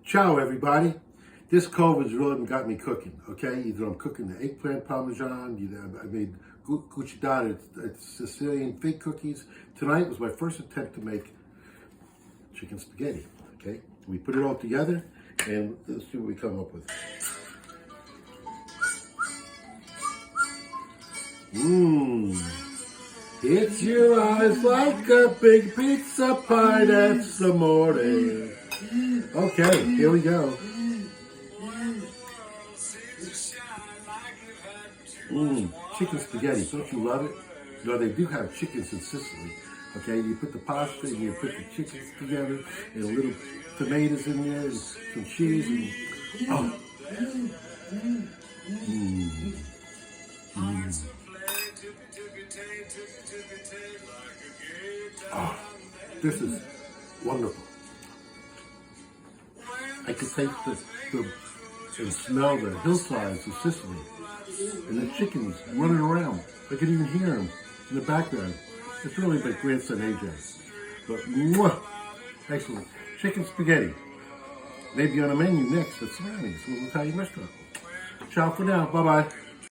Ciao, everybody. This COVID's really got me cooking, okay? Either I'm cooking the eggplant parmesan, either I made cucciata, it's Sicilian fig cookies. Tonight was my first attempt to make chicken spaghetti, okay? We put it all together, and let's see what we come up with. Hits your eyes like a big pizza pie, that's the morning. Okay, here we go. Chicken spaghetti, don't you love it? You know, they do have chickens in Sicily. Okay, you put the pasta and you put the chickens together and a little tomatoes in there and some cheese and this is wonderful. I could taste and smell the hillsides of Sicily and the chickens running around. I could even hear them in the background. It's really my grandson AJ. But excellent. Chicken spaghetti. Maybe on a menu next at Cerami's, a little Italian restaurant. Ciao for now. Bye-bye.